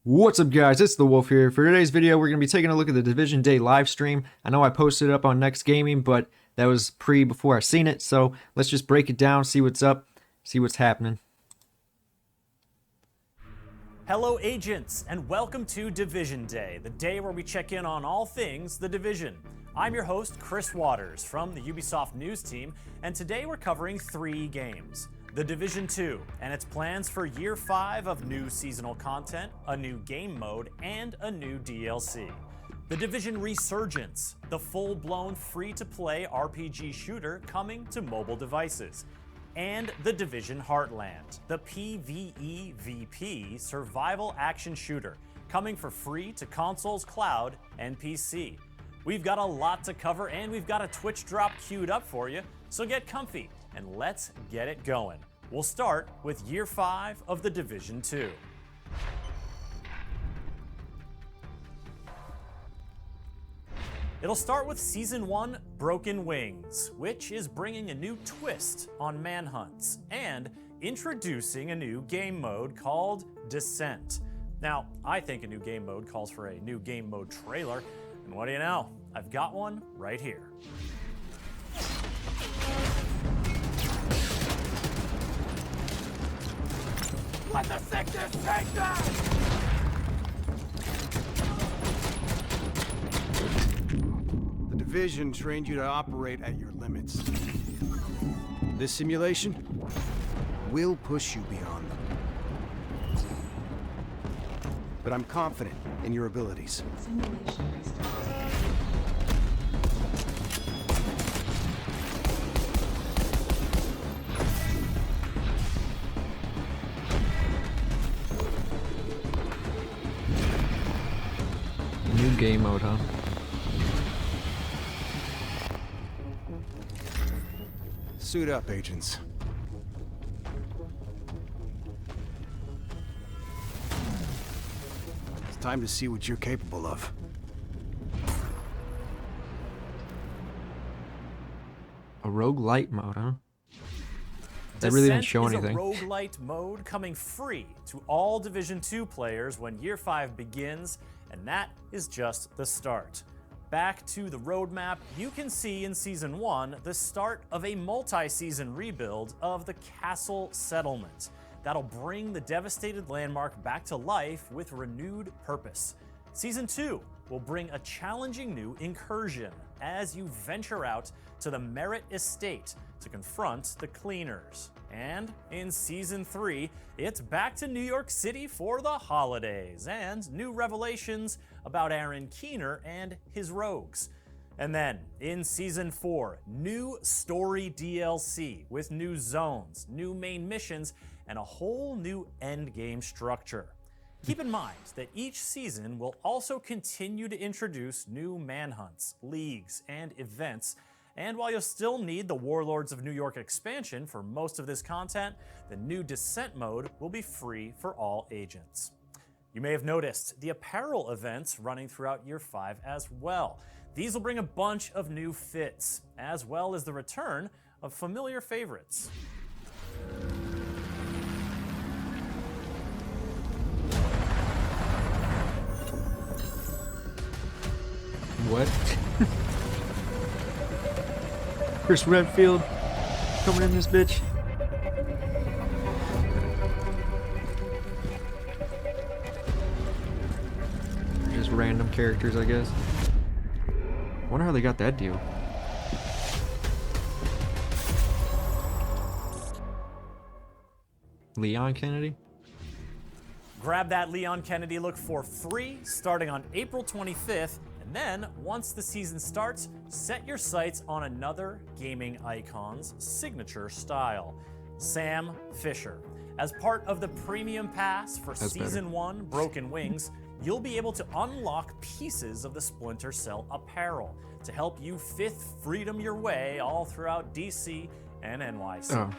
What's up, guys? It's the Wolf here. For today's video, we're going to be taking a look at the Division Day live stream. I know I posted it up on NeXt Gaming, but that was before I seen it, so let's just break it down, see what's up, see what's happening. Hello agents, and welcome to Division Day, the day where we check in on all things The Division. I'm your host, Chris Waters, from the Ubisoft news team, and today we're covering 3 games. The Division 2, and its plans for Year 5 of new seasonal content, a new game mode, and a new DLC. The Division Resurgence, the full-blown free-to-play RPG shooter coming to mobile devices. And The Division Heartland, the PvEVP survival action shooter, coming for free to consoles, cloud, and PC. We've got a lot to cover, and we've got a Twitch drop queued up for you, so get comfy, and let's get it going. We'll start with Year 5 of The Division 2. It'll start with Season 1, Broken Wings, which is bringing a new twist on manhunts and introducing a new game mode called Descent. Now, I think a new game mode calls for a new game mode trailer, and what do you know? I've got one right here. Let the sickness take them! The Division trained you to operate at your limits. This simulation will push you beyond them. But I'm confident in your abilities. Simulation restart. New game mode, huh? Suit up, agents. It's time to see what you're capable of. A roguelite mode, huh? That really didn't show anything. Descent is a roguelite mode coming free to all Division 2 players when Year 5 begins, and that is just the start. Back to the roadmap, you can see in Season 1 the start of a multi-season rebuild of the Castle Settlement that'll bring the devastated landmark back to life with renewed purpose. Season 2 will bring a challenging new incursion as you venture out to the Merritt Estate to confront the Cleaners. And in Season 3, it's back to New York City for the holidays and new revelations about Aaron Keener and his rogues. And then, in Season 4, new story DLC with new zones, new main missions, and a whole new endgame structure. Keep in mind that each season will also continue to introduce new manhunts, leagues, and events. And while you'll still need the Warlords of New York expansion for most of this content, the new Descent mode will be free for all agents. You may have noticed the apparel events running throughout Year 5 as well. These will bring a bunch of new fits, as well as the return of familiar favorites. What? Chris Redfield coming in this bitch. Just random characters, I guess. Wonder how they got that deal. Leon Kennedy? Grab that Leon Kennedy look for free starting on April 25th, and then once the season starts, set your sights on another gaming icon's signature style, Sam Fisher. As part of the premium pass for Season 1 Broken Wings, you'll be able to unlock pieces of the Splinter Cell apparel to help you Fifth Freedom your way all throughout DC and NYC. Oh.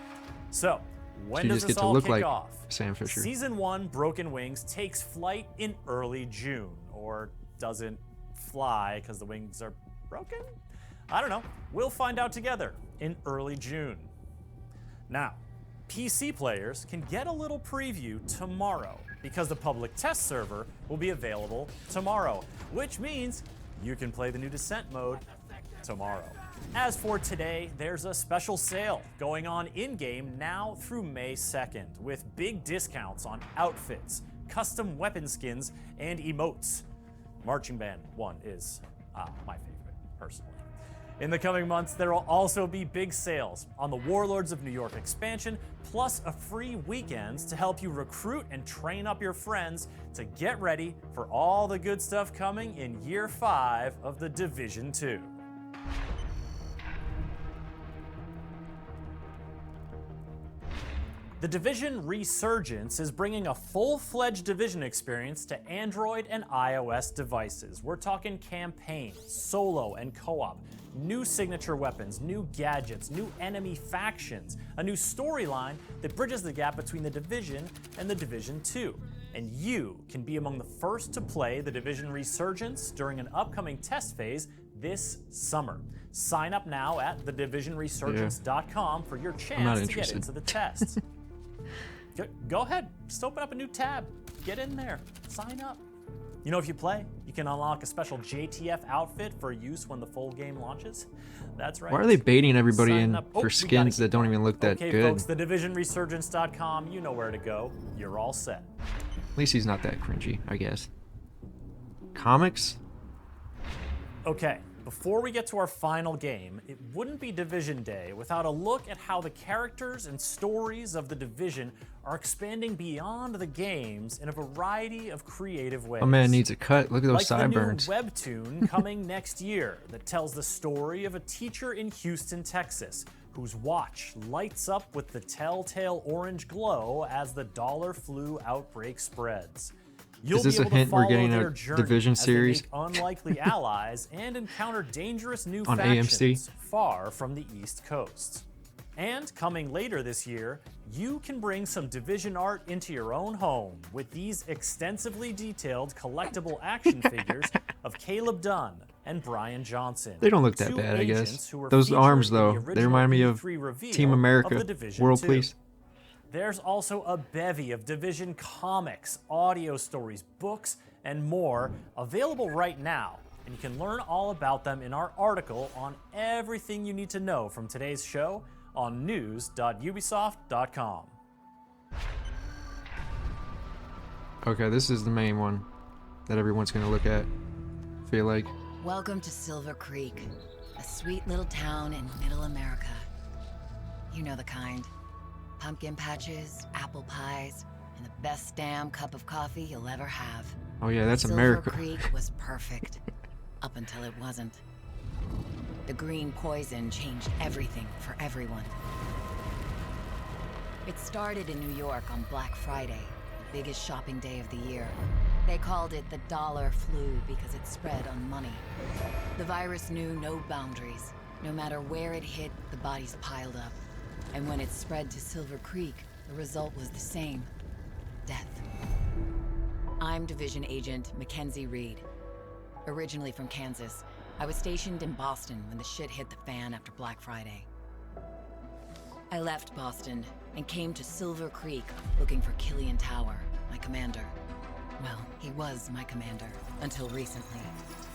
So, when You does just this get to all look kick like off? Sam Fisher. Season 1 Broken Wings takes flight in early June, or doesn't fly because the wings are broken? I don't know. We'll find out together in early June. Now, PC players can get a little preview tomorrow because the public test server will be available tomorrow, which means you can play the new Descent mode tomorrow. As for today, there's a special sale going on in-game now through May 2nd with big discounts on outfits, custom weapon skins, and emotes. Marching Band 1 is my favorite, personally. In the coming months, there will also be big sales on the Warlords of New York expansion, plus a free weekends to help you recruit and train up your friends to get ready for all the good stuff coming in Year 5 of The Division 2. The Division Resurgence is bringing a full-fledged Division experience to Android and iOS devices. We're talking campaign, solo, and co-op, new signature weapons, new gadgets, new enemy factions, a new storyline that bridges the gap between The Division and The Division 2. And you can be among the first to play The Division Resurgence during an upcoming test phase this summer. Sign up now at thedivisionresurgence.com for your chance to get into the test. Go ahead, just open up a new tab, get in there, sign up. You know, if you play, you can unlock a special JTF outfit for use when the full game launches. That's right. Why are they baiting everybody Sign in up. for skins that don't even look that okay, good? folks, thedivisionresurgence.com, you know where to go. You're all set. At least he's not that cringy, I guess. Comics? Okay, before we get to our final game, it wouldn't be Division Day without a look at how the characters and stories of The Division are expanding beyond the games in a variety of creative ways. Oh man, needs a cut. Look at those like sideburns. The new webtoon coming next year that tells the story of a teacher in Houston, Texas, whose watch lights up with the telltale orange glow as the dollar flu outbreak spreads. You'll Is this be a able to hint we're follow getting their a journey Division as they series? make unlikely allies and encounter dangerous new On factions AMC? far from the East Coast. And coming later this year, you can bring some Division art into your own home with these extensively detailed collectible action figures of Caleb Dunn and Brian Johnson. They don't look that two bad, I agents guess. who were Those featured arms, in the though, they original remind me of E3 reveal Team of America, the Division World 2. Police. There's also a bevy of Division comics, audio stories, books, and more available right now, and you can learn all about them in our article on everything you need to know from today's show on news.ubisoft.com. Okay, this is the main one that everyone's gonna look at, I feel like. Welcome to Silver Creek, a sweet little town in middle America. You know the kind. Pumpkin patches, apple pies, and the best damn cup of coffee you'll ever have. Oh yeah, that's Silver America. Creek was perfect, up until it wasn't. The green poison changed everything for everyone. It started in New York on Black Friday, the biggest shopping day of the year. They called it the dollar flu because it spread on money. The virus knew no boundaries. No matter where it hit, the bodies piled up. And when it spread to Silver Creek, the result was the same: death. I'm Division Agent Mackenzie Reed. Originally from Kansas, I was stationed in Boston when the shit hit the fan after Black Friday. I left Boston and came to Silver Creek looking for Killian Tower, my commander. Well, he was my commander, until recently.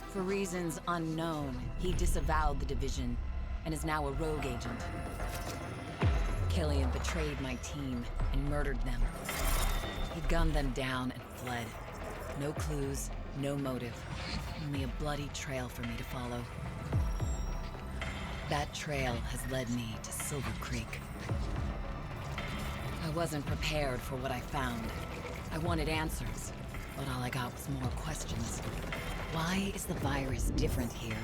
For reasons unknown, he disavowed the Division and is now a rogue agent. Killian betrayed my team and murdered them. He gunned them down and fled. No clues, no motive, only a bloody trail for me to follow. That trail has led me to Silver Creek. I wasn't prepared for what I found. I wanted answers, but all I got was more questions. Why is the virus different here?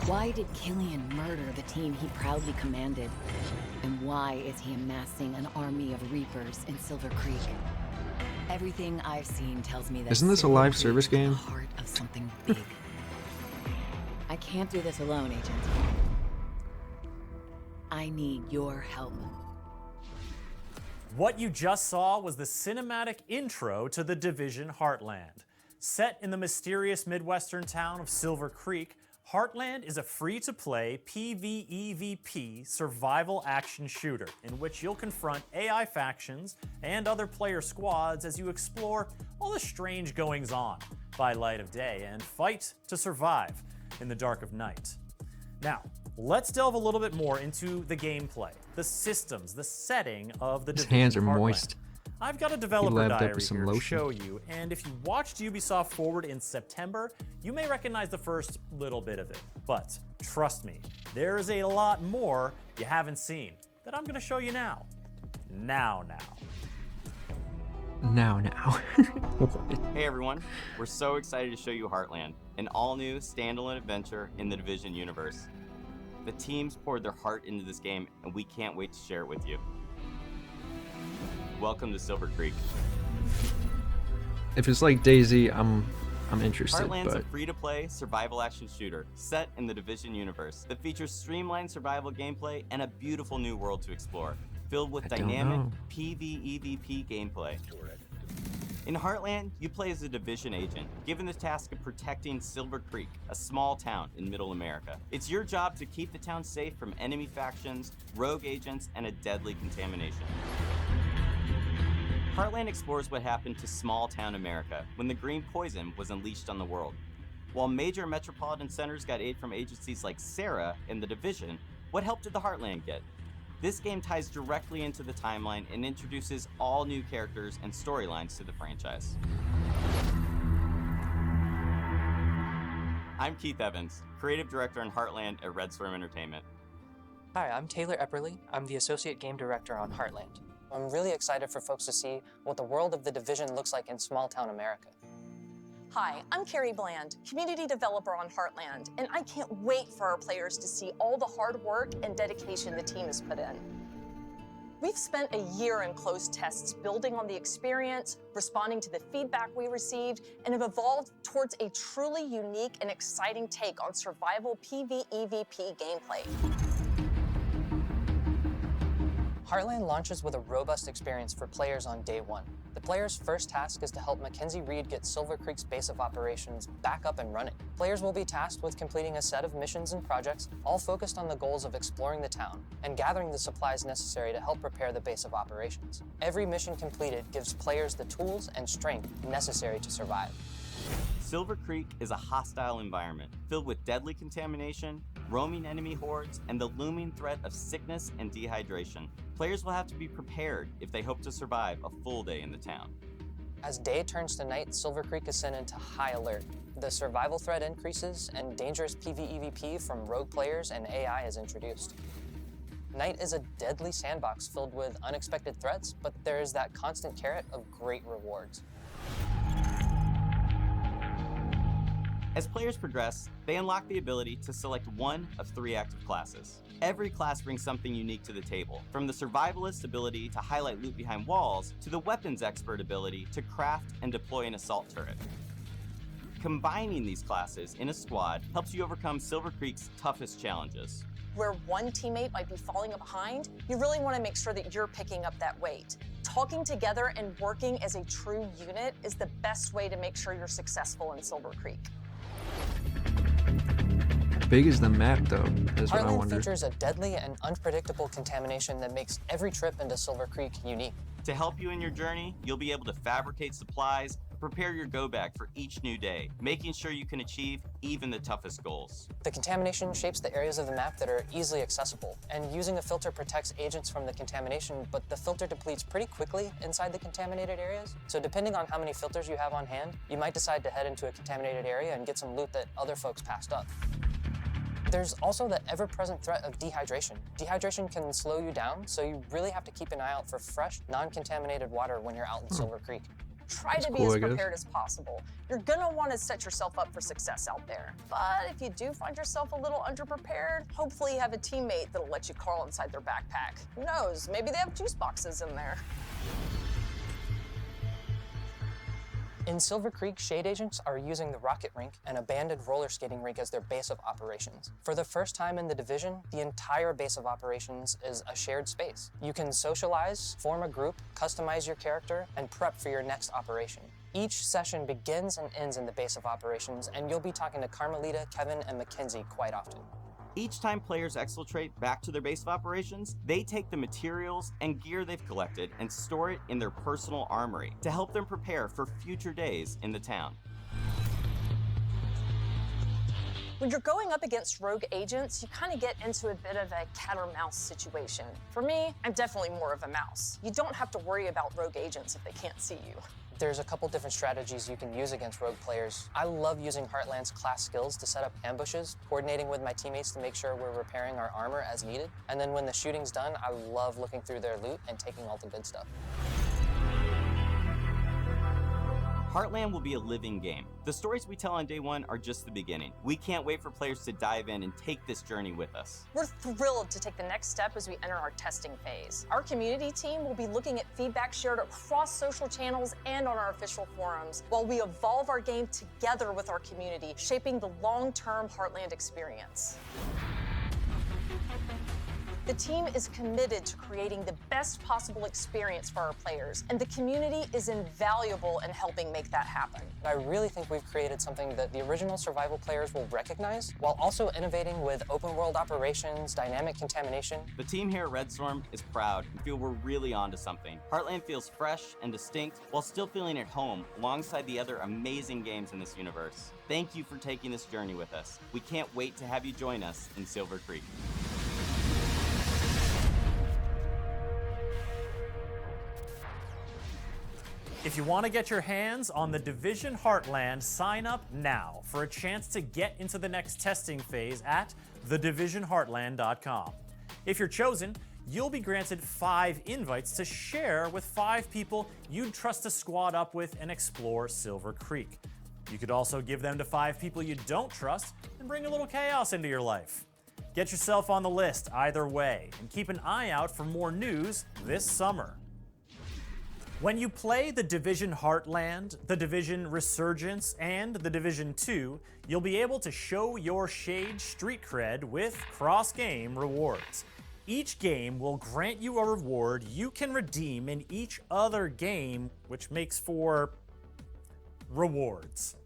Why did Killian murder the team he proudly commanded? And why is he amassing an army of Reapers in Silver Creek? Everything I've seen tells me that Isn't this a Silver live Creek service is the game? heart of something big. I can't do this alone, Agent. I need your help. What you just saw was the cinematic intro to the Division Heartland. Set in the mysterious Midwestern town of Silver Creek, Heartland is a free-to-play PvEVP survival action shooter in which you'll confront AI factions and other player squads as you explore all the strange goings-on by light of day and fight to survive in the dark of night. Now, let's delve a little bit more into the gameplay, the systems, the setting of the His Division hands are Heartland. moist. I've got a developer labbed up diary with some here to lotion. show you, and if you watched Ubisoft Forward in September, you may recognize the first little bit of it. But trust me, there is a lot more you haven't seen that I'm going to show you now. Now. Now. Hey everyone, we're so excited to show you Heartland, an all-new standalone adventure in the Division universe. The teams poured their heart into this game, and we can't wait to share it with you. Welcome to Silver Creek. If it's like Daisy, I'm interested, Heartland's a but free-to-play survival action shooter set in the Division universe that features streamlined survival gameplay and a beautiful new world to explore, filled with I don't dynamic know. PvEVP gameplay. In Heartland, you play as a Division agent, given the task of protecting Silver Creek, a small town in Middle America. It's your job to keep the town safe from enemy factions, rogue agents, and a deadly contamination. Heartland explores what happened to small-town America when the green poison was unleashed on the world. While major metropolitan centers got aid from agencies like SARA and the Division, what help did the Heartland get? This game ties directly into the timeline and introduces all new characters and storylines to the franchise. I'm Keith Evans, creative director in Heartland at Red Storm Entertainment. Hi, I'm Taylor Epperly. I'm the Associate Game Director on Heartland. I'm really excited for folks to see what the world of the Division looks like in small-town America. Hi, I'm Carrie Bland, community developer on Heartland, and I can't wait for our players to see all the hard work and dedication the team has put in. We've spent a year in closed tests building on the experience, responding to the feedback we received, and have evolved towards a truly unique and exciting take on survival PvEVP gameplay. Heartland launches with a robust experience for players on day one. The player's first task is to help Mackenzie Reed get Silver Creek's base of operations back up and running. Players will be tasked with completing a set of missions and projects, all focused on the goals of exploring the town and gathering the supplies necessary to help prepare the base of operations. Every mission completed gives players the tools and strength necessary to survive. Silver Creek is a hostile environment filled with deadly contamination, roaming enemy hordes, and the looming threat of sickness and dehydration. Players will have to be prepared if they hope to survive a full day in the town. As day turns to night, Silver Creek is sent into high alert. The survival threat increases and dangerous PvEVP from rogue players and AI is introduced. Night is a deadly sandbox filled with unexpected threats, but there is that constant carrot of great rewards. As players progress, they unlock the ability to select one of 3 active classes. Every class brings something unique to the table, from the survivalist ability to highlight loot behind walls, to the weapons expert ability to craft and deploy an assault turret. Combining these classes in a squad helps you overcome Silver Creek's toughest challenges. Where one teammate might be falling behind, you really want to make sure that you're picking up that weight. Talking together and working as a true unit is the best way to make sure you're successful in Silver Creek. how big is the map though? That's what I Heartland wonder. features a deadly and unpredictable contamination that makes every trip into Silver Creek unique. To help you in your journey, you'll be able to fabricate supplies, prepare your go bag for each new day, making sure you can achieve even the toughest goals. The contamination shapes the areas of the map that are easily accessible, and using a filter protects agents from the contamination, but the filter depletes pretty quickly inside the contaminated areas. So depending on how many filters you have on hand, you might decide to head into a contaminated area and get some loot that other folks passed up. There's also the ever-present threat of dehydration. Dehydration can slow you down, so you really have to keep an eye out for fresh, non-contaminated water when you're out in Silver Creek. Try That's to be cool, as I guess. prepared as possible. You're gonna want to set yourself up for success out there. But if you do find yourself a little underprepared, hopefully you have a teammate that'll let you crawl inside their backpack. Who knows, maybe they have juice boxes in there. In Silver Creek, Shade Agents are using the rocket rink and abandoned roller skating rink as their base of operations. For the first time in the Division, the entire base of operations is a shared space. You can socialize, form a group, customize your character, and prep for your next operation. Each session begins and ends in the base of operations, and you'll be talking to Carmelita, Kevin, and Mackenzie quite often. Each time players exfiltrate back to their base of operations, they take the materials and gear they've collected and store it in their personal armory to help them prepare for future days in the town. When you're going up against rogue agents, you kind of get into a bit of a cat or mouse situation. For me, I'm definitely more of a mouse. You don't have to worry about rogue agents if they can't see you. There's a couple different strategies you can use against rogue players. I love using Heartland's class skills to set up ambushes, coordinating with my teammates to make sure we're repairing our armor as needed. And then when the shooting's done, I love looking through their loot and taking all the good stuff. Heartland will be a living game. The stories we tell on day one are just the beginning. We can't wait for players to dive in and take this journey with us. We're thrilled to take the next step as we enter our testing phase. Our community team will be looking at feedback shared across social channels and on our official forums, while we evolve our game together with our community, shaping the long-term Heartland experience. The team is committed to creating the best possible experience for our players, and the community is invaluable in helping make that happen. I really think we've created something that the original survival players will recognize, while also innovating with open world operations, dynamic contamination. The team here at Red Storm is proud and feel we're really onto something. Heartland feels fresh and distinct while still feeling at home alongside the other amazing games in this universe. Thank you for taking this journey with us. We can't wait to have you join us in Silver Creek. If you want to get your hands on The Division Heartland, sign up now for a chance to get into the next testing phase at thedivisionheartland.com. If you're chosen, you'll be granted 5 invites to share with 5 people you'd trust to squad up with and explore Silver Creek. You could also give them to 5 people you don't trust and bring a little chaos into your life. Get yourself on the list either way, and keep an eye out for more news this summer. When you play The Division Heartland, The Division Resurgence, and The Division 2, you'll be able to show your shade street cred with cross-game rewards. Each game will grant you a reward you can redeem in each other game, which makes for rewards.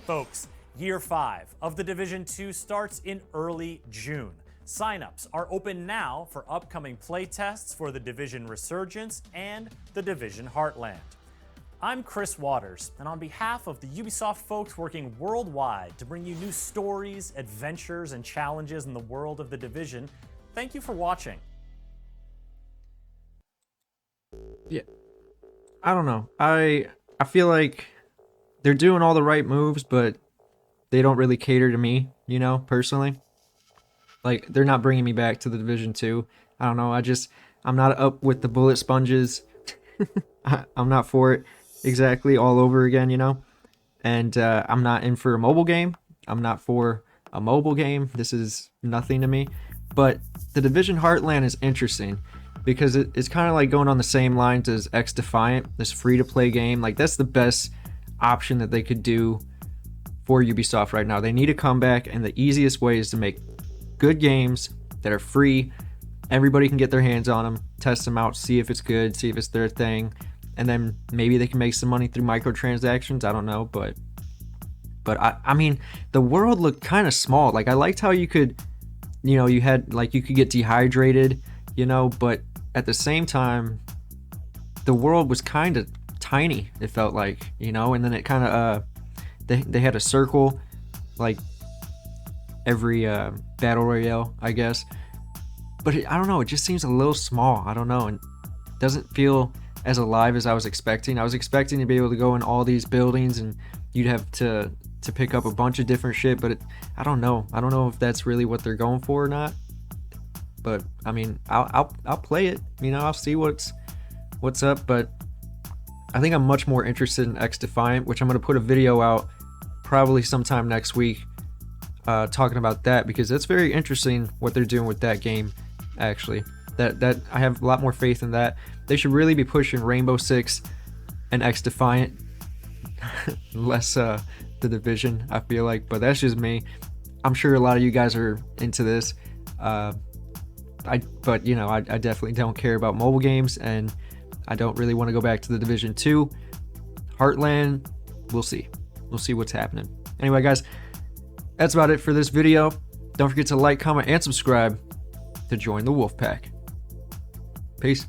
Folks, Year 5 of The Division 2 starts in early June. Signups are open now for upcoming playtests for The Division Resurgence and The Division Heartland. I'm Chris Waters, and on behalf of the Ubisoft folks working worldwide to bring you new stories, adventures, and challenges in the world of The Division, thank you for watching. Yeah, I don't know. I feel like they're doing all the right moves, but they don't really cater to me, you know, personally. Like, they're not bringing me back to The Division 2. I don't know. I'm not up with the bullet sponges. I'm not for it exactly all over again, you know. And I'm not in for a mobile game. I'm not for a mobile game. This is nothing to me. But The Division Heartland is interesting because it's kind of like going on the same lines as X Defiant, this free-to-play game. Like, that's the best option that they could do for Ubisoft right now. They need a comeback, and the easiest way is to make good games that are free. Everybody can get their hands on them, test them out, see if it's good, see if it's their thing, and then maybe they can make some money through microtransactions. I don't know, but I mean, the world looked kind of small. Like, I liked how you could, you know, you could get dehydrated, you know, but at the same time, the world was kind of tiny, it felt like, you know, and then it kind of, they had a circle, like, every battle royale, I guess. But I don't know, it just seems a little small. I don't know, and doesn't feel as alive as I was expecting. I was expecting to be able to go in all these buildings and you'd have to pick up a bunch of different shit, but I don't know. I don't know if that's really what they're going for or not. But I mean, I'll play it. You know, I'll see what's up. But I think I'm much more interested in X Defiant, which I'm going to put a video out probably sometime next week. Talking about that, because it's very interesting what they're doing with that game. Actually, that I have a lot more faith in that. They should really be pushing Rainbow Six and X Defiant, less The Division, I feel like. But that's just me. I'm sure a lot of you guys are into this. But you know, I definitely don't care about mobile games, and I don't really want to go back to The Division 2. Heartland we'll see. We'll see what's happening. Anyway, guys, that's about it for this video. Don't forget to like, comment, and subscribe to join the Wolf Pack. Peace.